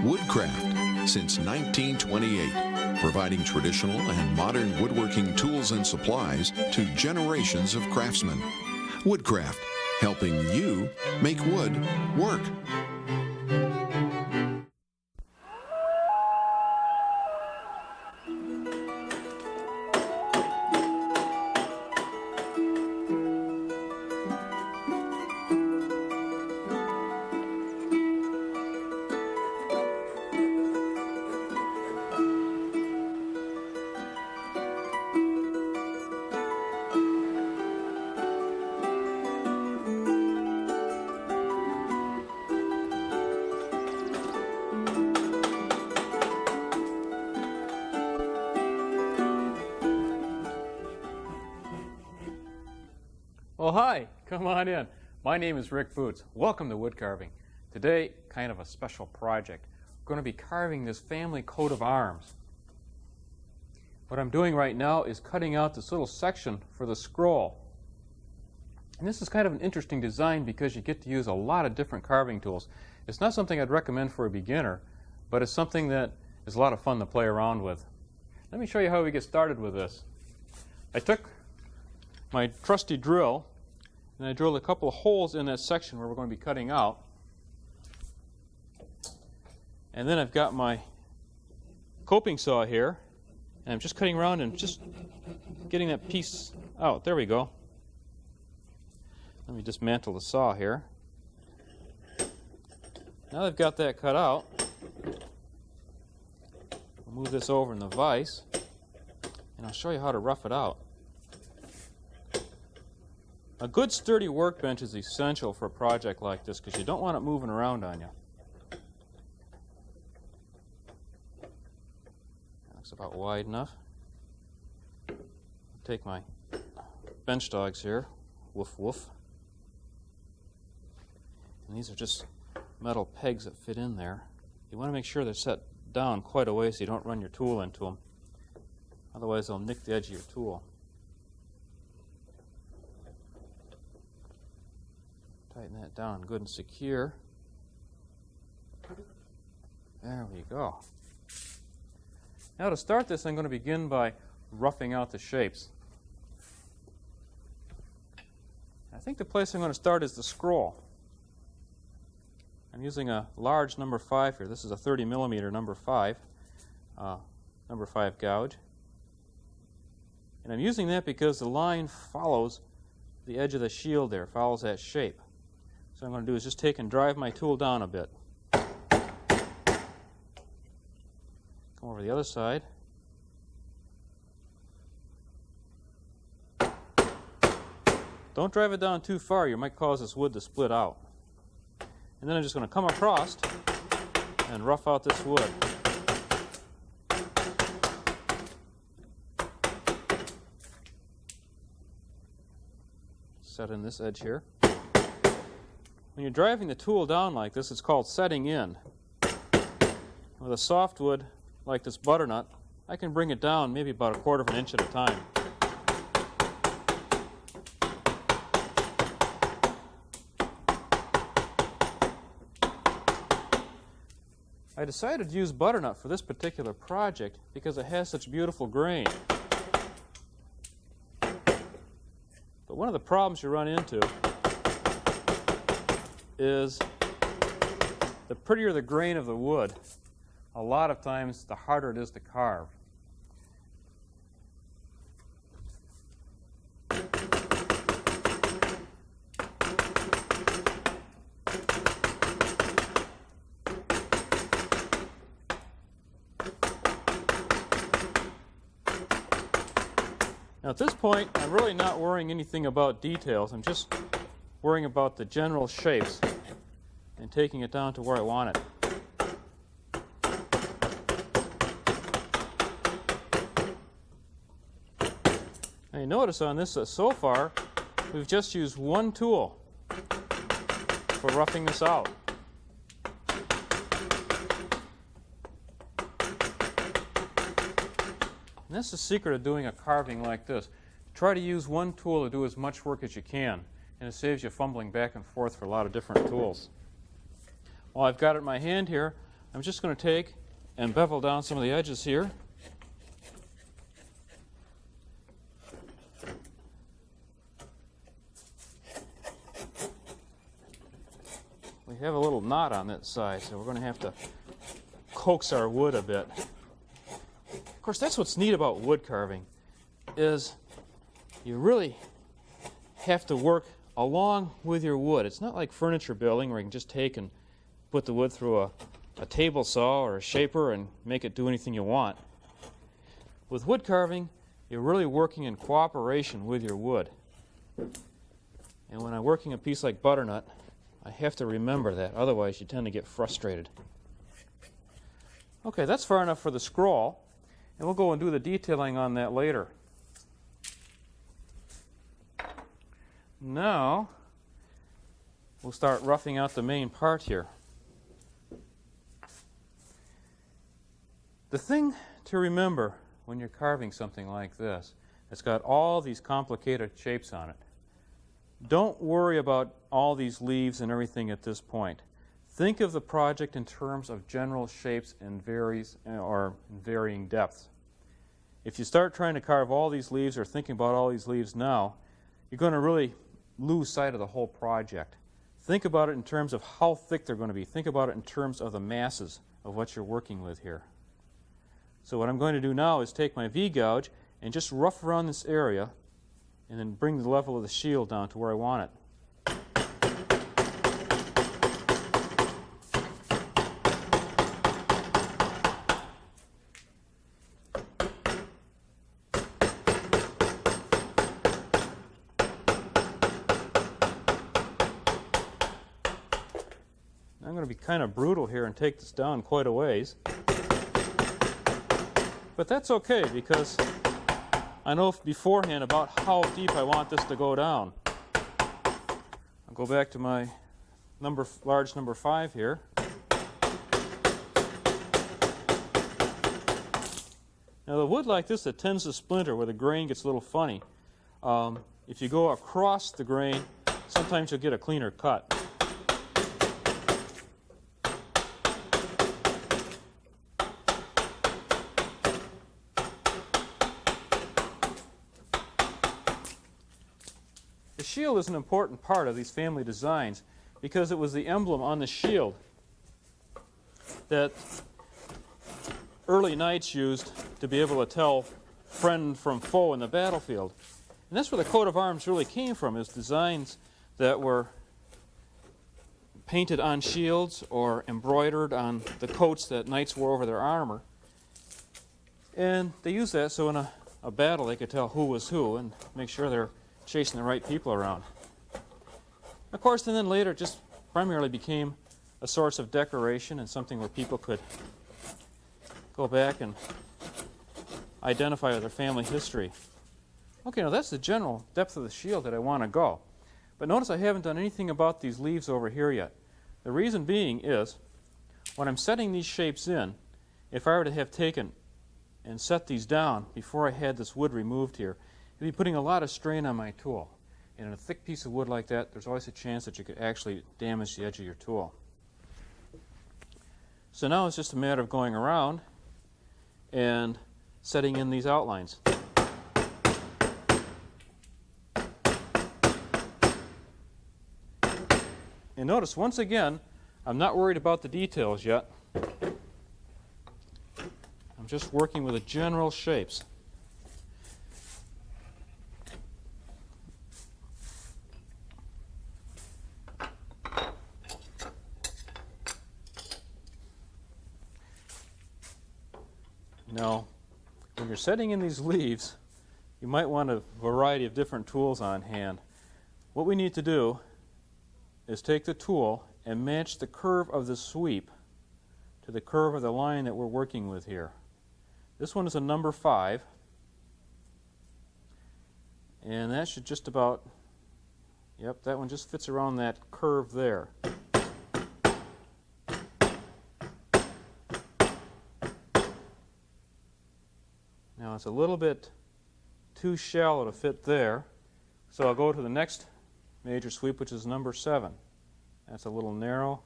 Woodcraft since 1928, providing traditional and modern woodworking tools and supplies to generations of craftsmen. Woodcraft, helping you make wood work. Well, hi, come on in. My name is Rick Butz. Welcome to wood carving. Today, kind of a special project. We're going to be carving this family coat of arms. What I'm doing right now is cutting out this little section for the scroll. And this is kind of an interesting design because you get to use a lot of different carving tools. It's not something I'd recommend for a beginner, but it's something that is a lot of fun to play around with. Let me show you how we get started with this. I took my trusty drill and I drilled a couple of holes in that section where we're going to be cutting out. And then I've got my coping saw here, and I'm just cutting around and just getting that piece out. There we go. Let me dismantle the saw here. Now that I've got that cut out, I'll move this over in the vise, and I'll show you how to rough it out. A good sturdy workbench is essential for a project like this because you don't want it moving around on you. That looks about wide enough. I'll take my bench dogs here, woof woof. And these are just metal pegs that fit in there. You want to make sure they're set down quite a way so you don't run your tool into them. Otherwise they'll nick the edge of your tool. Tighten that down good and secure. There we go. Now to start this, I'm going to begin by roughing out the shapes. I think the place I'm going to start is the scroll. I'm using a large number 5 here. This is a 30 millimeter number 5 gouge. And I'm using that because the line follows the edge of the shield there, follows that shape. So what I'm going to do is just take and drive my tool down a bit. Come over the other side. Don't drive it down too far, you might cause this wood to split out. And then I'm just going to come across and rough out this wood. Set in this edge here. When you're driving the tool down like this, it's called setting in. With a softwood like this butternut, I can bring it down maybe about 1/4 of an inch at a time. I decided to use butternut for this particular project because it has such beautiful grain. But one of the problems you run into is the prettier the grain of the wood, a lot of times the harder it is to carve. Now at this point, I'm really not worrying anything about details. I'm just worrying about the general shapes and taking it down to where I want it. Now you notice on this so far, we've just used one tool for roughing this out. And that's the secret of doing a carving like this. Try to use one tool to do as much work as you can, and it saves you fumbling back and forth for a lot of different tools. Well, I've got it in my hand here. I'm just going to take and bevel down some of the edges here. We have a little knot on that side, so we're going to have to coax our wood a bit. Of course, that's what's neat about wood carving, is you really have to work along with your wood. It's not like furniture building where you can just take and put the wood through a table saw or a shaper and make it do anything you want. With wood carving, you're really working in cooperation with your wood. And when I'm working a piece like butternut, I have to remember that, otherwise you tend to get frustrated. Okay, that's far enough for the scroll, and we'll go and do the detailing on that later. Now, we'll start roughing out the main part here. The thing to remember when you're carving something like this, it's got all these complicated shapes on it. Don't worry about all these leaves and everything at this point. Think of the project in terms of general shapes and varying depths. If you start trying to carve all these leaves or thinking about all these leaves now, you're going to really lose sight of the whole project. Think about it in terms of how thick they're going to be. Think about it in terms of the masses of what you're working with here. So what I'm going to do now is take my V-gouge and just rough around this area and then bring the level of the shield down to where I want it. I'm going to be kind of brutal here and take this down quite a ways. But that's okay, because I know beforehand about how deep I want this to go down. I'll go back to my large number 5 here. Now the wood like this, it tends to splinter where the grain gets a little funny. If you go across the grain, sometimes you'll get a cleaner cut. The shield is an important part of these family designs because it was the emblem on the shield that early knights used to be able to tell friend from foe in the battlefield. And that's where the coat of arms really came from, is designs that were painted on shields or embroidered on the coats that knights wore over their armor. And they used that so in a battle they could tell who was who and make sure they're chasing the right people around. Of course, and then later it just primarily became a source of decoration and something where people could go back and identify with their family history. Okay, now that's the general depth of the shield that I want to go. But notice I haven't done anything about these leaves over here yet. The reason being is, when I'm setting these shapes in, if I were to have taken and set these down before I had this wood removed here, it'd be putting a lot of strain on my tool. And in a thick piece of wood like that, there's always a chance that you could actually damage the edge of your tool. So now it's just a matter of going around and setting in these outlines. And notice, once again, I'm not worried about the details yet. I'm just working with the general shapes. Now, when you're setting in these leaves, you might want a variety of different tools on hand. What we need to do is take the tool and match the curve of the sweep to the curve of the line that we're working with here. This one is a number 5, and that should just about, yep, that one just fits around that curve there. Now it's a little bit too shallow to fit there, so I'll go to the next major sweep, which is number 7. That's a little narrow.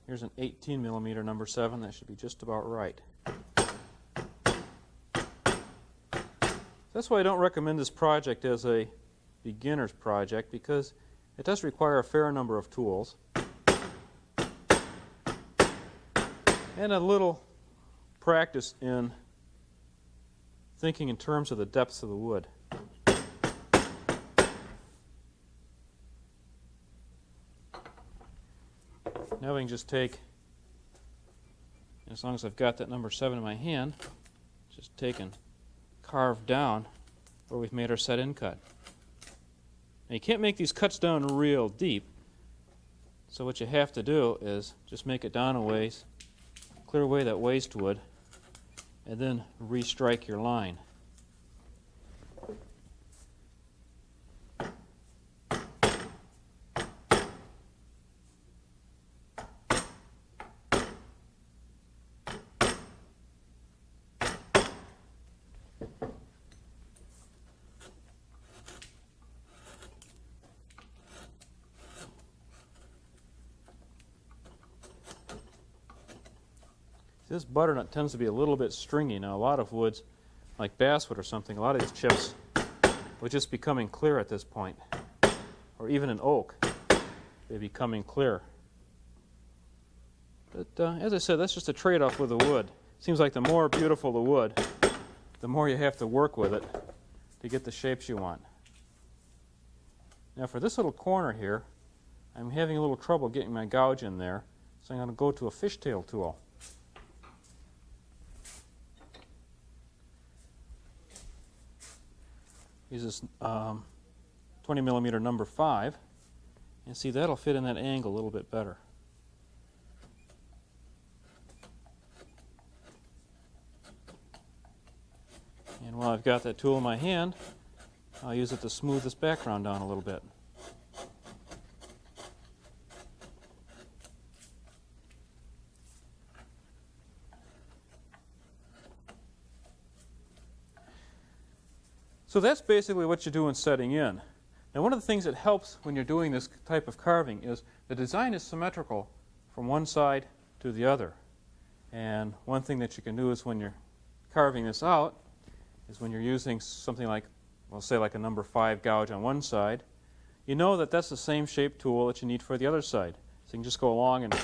Here's an 18 millimeter number 7. That should be just about right. That's why I don't recommend this project as a beginner's project, because it does require a fair number of tools and a little practice in thinking in terms of the depths of the wood. Now we can just take, as long as I've got that number 7 in my hand, just take and carve down where we've made our set in cut. Now you can't make these cuts down real deep, so what you have to do is just make it down a ways, clear away that waste wood, and then restrike your line. This butternut tends to be a little bit stringy. Now, a lot of woods, like basswood or something, a lot of these chips will just be coming clear at this point. Or even an oak, they're becoming clear. But as I said, that's just a trade-off with the wood. Seems like the more beautiful the wood, the more you have to work with it to get the shapes you want. Now, for this little corner here, I'm having a little trouble getting my gouge in there, so I'm going to go to a fishtail tool. Use this 20 millimeter number 5, and see, that'll fit in that angle a little bit better. And while I've got that tool in my hand, I'll use it to smooth this background down a little bit. So that's basically what you do in setting in. Now, one of the things that helps when you're doing this type of carving is the design is symmetrical from one side to the other. And one thing that you can do is when you're carving this out is when you're using something like, well, say like a number 5 gouge on one side, you know that that's the same shape tool that you need for the other side. So you can just go along, and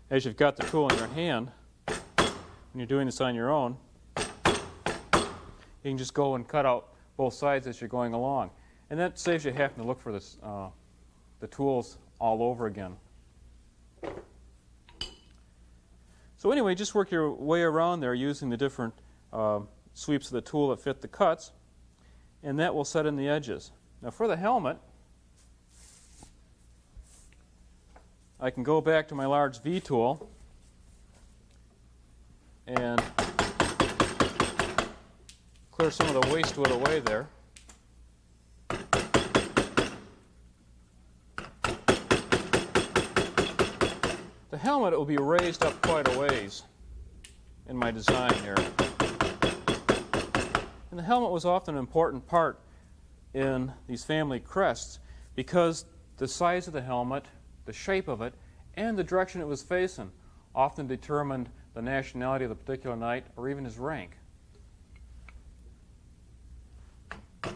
as you've got the tool in your hand, when you're doing this on your own, you can just go and cut out both sides as you're going along. And that saves you having to look for this, the tools all over again. So anyway, just work your way around there using the different sweeps of the tool that fit the cuts, and that will set in the edges. Now for the helmet, I can go back to my large V tool and clear some of the waste wood away there. The helmet will be raised up quite a ways in my design here. And the helmet was often an important part in these family crests because the size of the helmet, the shape of it, and the direction it was facing often determined the nationality of the particular knight or even his rank. I'm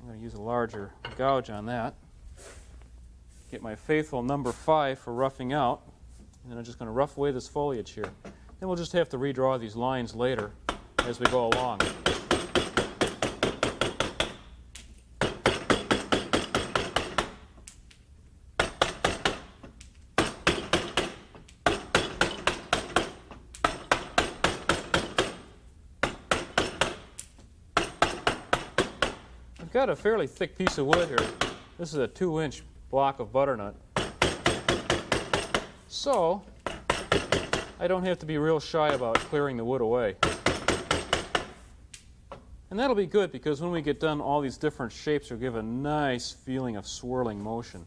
going to use a larger gouge on that. Get my faithful number 5 for roughing out, and then I'm just going to rough away this foliage here. Then we'll just have to redraw these lines later as we go along. I've got a fairly thick piece of wood here. This is a 2-inch block of butternut. So I don't have to be real shy about clearing the wood away. And that'll be good because when we get done, all these different shapes will give a nice feeling of swirling motion.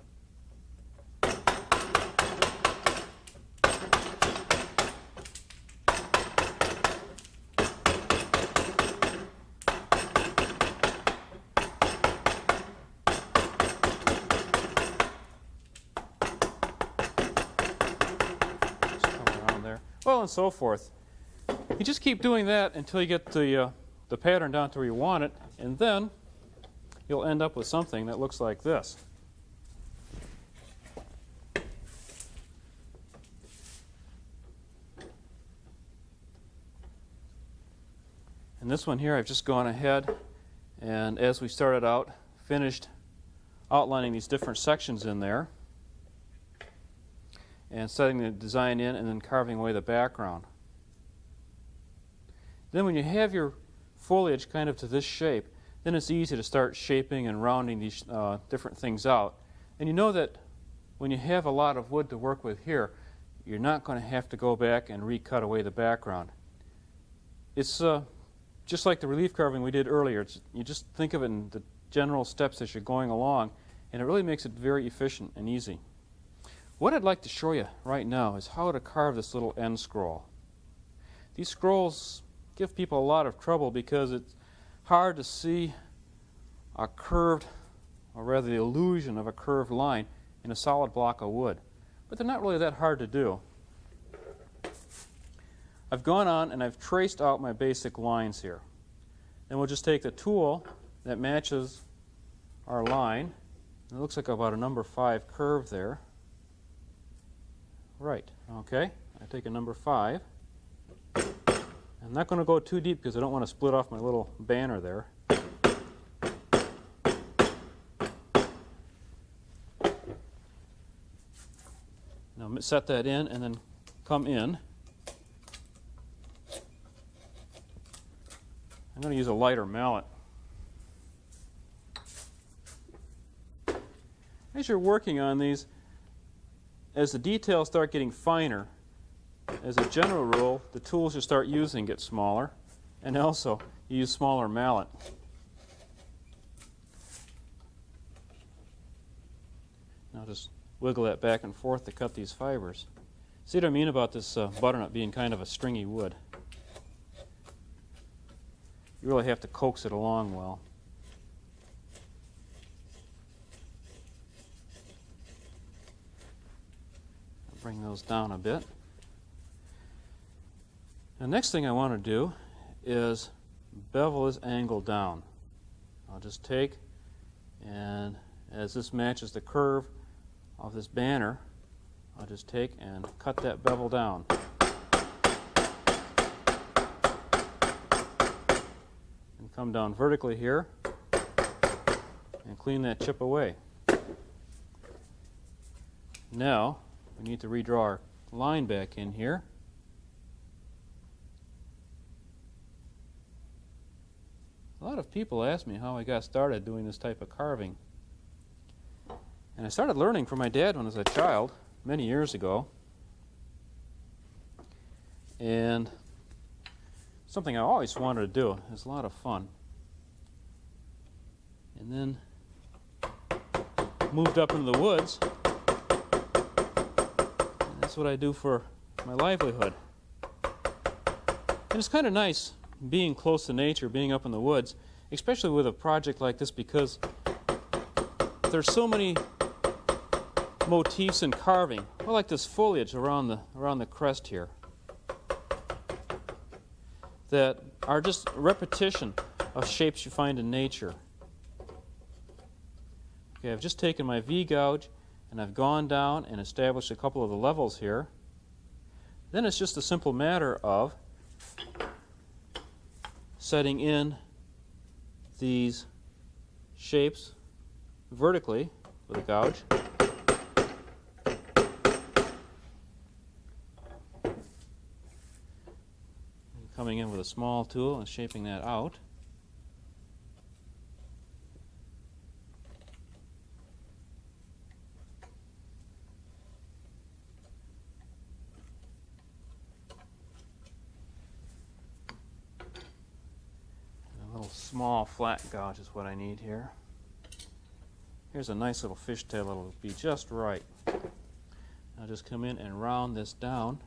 well, and so forth. You just keep doing that until you get the pattern down to where you want it, and then you'll end up with something that looks like this. And this one here, I've just gone ahead and, as we started out, finished outlining these different sections in there and setting the design in and then carving away the background. Then when you have your foliage kind of to this shape, then it's easy to start shaping and rounding these different things out. And you know that when you have a lot of wood to work with here, you're not going to have to go back and recut away the background. It's just like the relief carving we did earlier. You just think of it in the general steps as you're going along, and it really makes it very efficient and easy. What I'd like to show you right now is how to carve this little end scroll. These scrolls give people a lot of trouble because it's hard to see a curved, or rather the illusion of a curved line in a solid block of wood. But they're not really that hard to do. I've gone on and I've traced out my basic lines here. Then we'll just take the tool that matches our line. It looks like about a number 5 curve there. Right, okay. I take a number 5. I'm not going to go too deep because I don't want to split off my little banner there. Now set that in and then come in. I'm going to use a lighter mallet. As you're working on these, as the details start getting finer, as a general rule, the tools you start using get smaller, and also you use smaller mallet. Now just wiggle that back and forth to cut these fibers. See what I mean about this butternut being kind of a stringy wood? You really have to coax it along well. Bring those down a bit. The next thing I want to do is bevel this angle down. I'll just take, and as this matches the curve of this banner, I'll just take and cut that bevel down. And come down vertically here and clean that chip away. Now we need to redraw our line back in here. A lot of people ask me how I got started doing this type of carving. And I started learning from my dad when I was a child, many years ago. And something I always wanted to do. It was a lot of fun. And then moved up into the woods. And that's what I do for my livelihood. And it's kind of nice being close to nature, being up in the woods, especially with a project like this, because there's so many motifs in carving. I like this foliage around the crest here that are just repetition of shapes you find in nature. Okay, I've just taken my V-gouge and I've gone down and established a couple of the levels here. Then it's just a simple matter of setting in these shapes vertically with a gouge. And coming in with a small tool and shaping that out. Small flat gouge is what I need here. Here's a nice little fishtail that'll be just right. I'll just come in and round this down.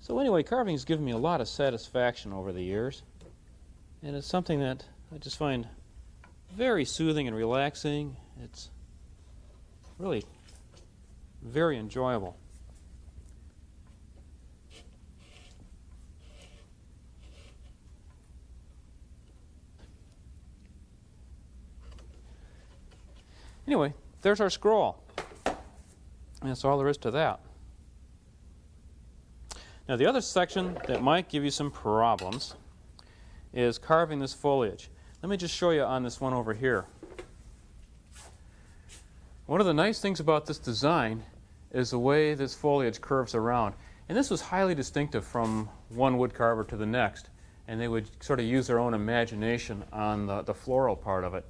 So anyway, carving has given me a lot of satisfaction over the years. And it's something that I just find very soothing and relaxing. It's really very enjoyable. Anyway, there's our scroll. And that's all there is to that. Now the other section that might give you some problems is carving this foliage. Let me just show you on this one over here. One of the nice things about this design is the way this foliage curves around. And this was highly distinctive from one woodcarver to the next. And they would sort of use their own imagination on the floral part of it.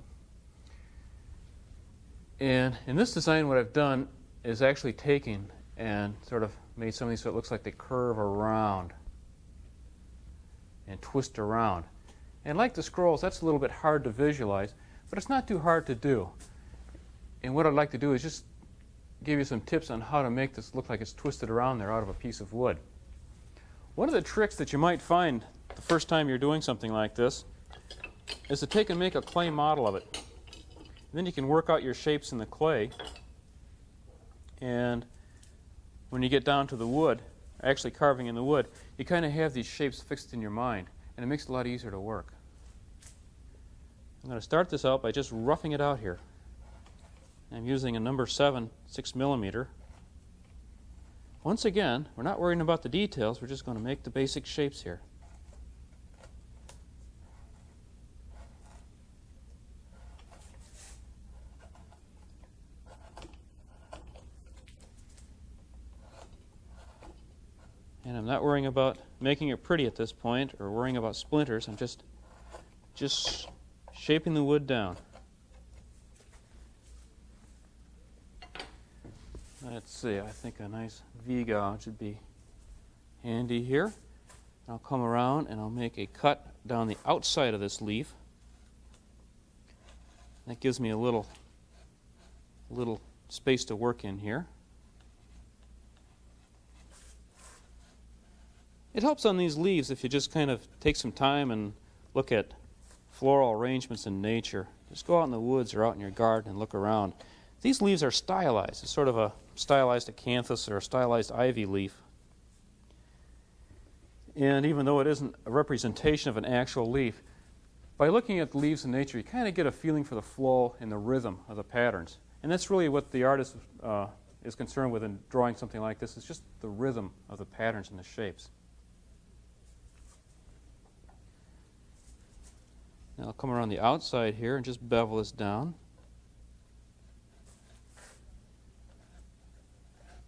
And in this design, what I've done is actually taken and sort of made some of these so it looks like they curve around and twist around. And like the scrolls, that's a little bit hard to visualize, but it's not too hard to do. And what I'd like to do is just give you some tips on how to make this look like it's twisted around there out of a piece of wood. One of the tricks that you might find the first time you're doing something like this is to take and make a clay model of it. And then you can work out your shapes in the clay, and when you get down to the wood, actually carving in the wood, you kind of have these shapes fixed in your mind, and it makes it a lot easier to work. I'm going to start this out by just roughing it out here. I'm using a number 7 6mm. Once again, we're not worrying about the details, we're just going to make the basic shapes here. And I'm not worrying about making it pretty at this point or worrying about splinters. I'm just shaping the wood down. Let's see, I think a nice V-gouge would be handy here. I'll come around and I'll make a cut down the outside of this leaf. That gives me a little space to work in here. It helps on these leaves if you just kind of take some time and look at floral arrangements in nature. Just go out in the woods or out in your garden and look around. These leaves are stylized. It's sort of a stylized acanthus or a stylized ivy leaf. And even though it isn't a representation of an actual leaf, by looking at the leaves in nature, you kind of get a feeling for the flow and the rhythm of the patterns. And that's really what the artist is concerned with in drawing something like this. It's just the rhythm of the patterns and the shapes. Now I'll come around the outside here and just bevel this down.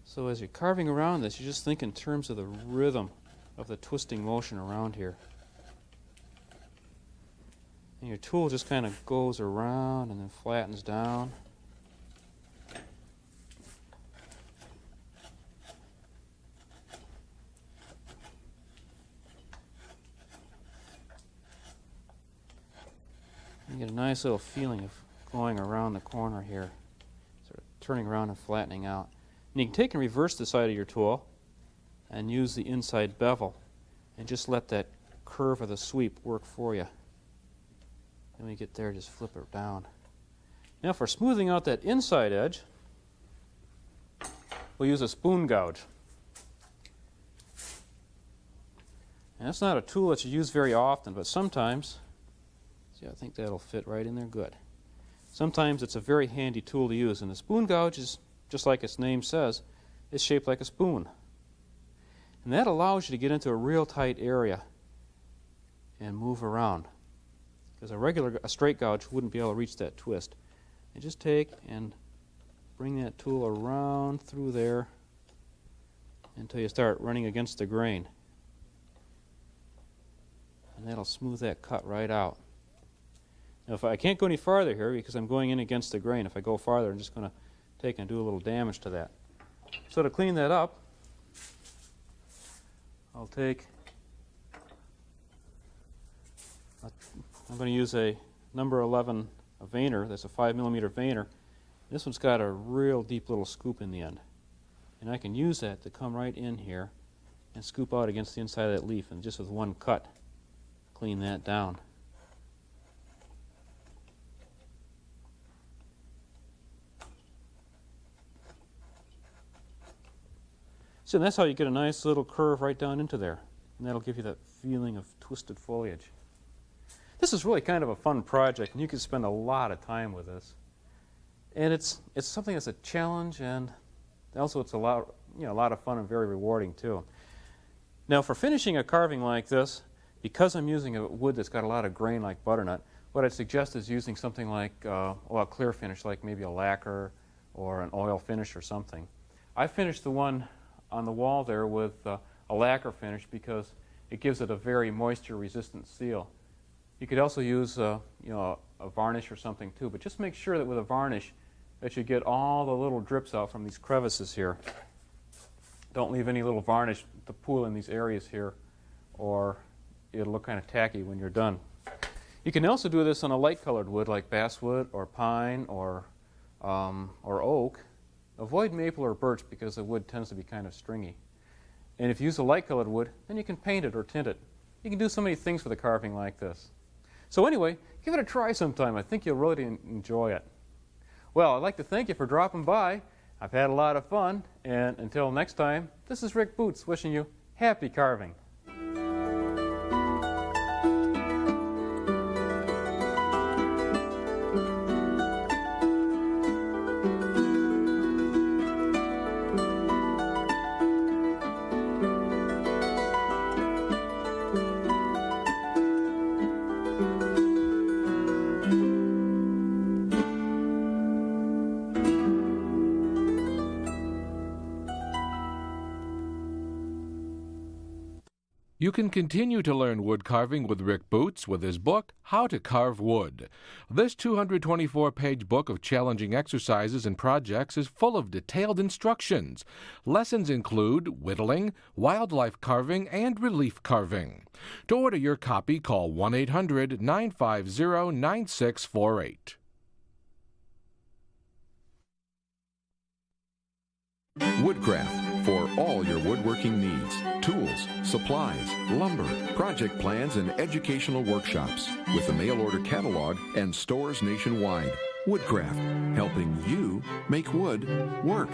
So as you're carving around this, you just think in terms of the rhythm of the twisting motion around here. And your tool just kind of goes around and then flattens down. You get a nice little feeling of going around the corner here, sort of turning around and flattening out. And you can take and reverse the side of your tool and use the inside bevel and just let that curve of the sweep work for you. And when you get there, just flip it down. Now for smoothing out that inside edge, we'll use a spoon gouge. And that's not a tool that you use very often, but sometimes, see, I think that'll fit right in there good. Sometimes it's a very handy tool to use, and the spoon gouge is, just like its name says, it's shaped like a spoon. And that allows you to get into a real tight area and move around. Because a straight gouge wouldn't be able to reach that twist. And just take and bring that tool around through there until you start running against the grain. And that'll smooth that cut right out. Now if I can't go any farther here because I'm going in against the grain. If I go farther, I'm just going to take and do a little damage to that. So to clean that up, I'll take, I'm going to use a number 11 veiner. That's a 5mm veiner. This one's got a real deep little scoop in the end. And I can use that to come right in here and scoop out against the inside of that leaf, and just with one cut, clean that down. So that's how you get a nice little curve right down into there. And that'll give you that feeling of twisted foliage. This is really kind of a fun project, and you can spend a lot of time with this. And it's something that's a challenge, and also it's a lot of fun and very rewarding too. Now, for finishing a carving like this, because I'm using a wood that's got a lot of grain like butternut, what I'd suggest is using something like a clear finish, like maybe a lacquer or an oil finish or something. I finished the one on the wall there with a lacquer finish because it gives it a very moisture-resistant seal. You could also use a varnish or something too, but just make sure that with a varnish that you get all the little drips out from these crevices here. Don't leave any little varnish to pool in these areas here, or it'll look kind of tacky when you're done. You can also do this on a light-colored wood like basswood or pine or oak. Avoid maple or birch because the wood tends to be kind of stringy. And if you use a light-colored wood, then you can paint it or tint it. You can do so many things with a carving like this. So anyway, give it a try sometime. I think you'll really enjoy it. Well, I'd like to thank you for dropping by. I've had a lot of fun, and until next time, this is Rick Butz wishing you happy carving. You can continue to learn wood carving with Rick Butz with his book, How to Carve Wood. This 224-page book of challenging exercises and projects is full of detailed instructions. Lessons include whittling, wildlife carving, and relief carving. To order your copy, call 1-800-950-9648. Woodcraft, for all your woodworking needs. Tools, supplies, lumber, project plans, and educational workshops. With a mail-order catalog and stores nationwide. Woodcraft, helping you make wood work.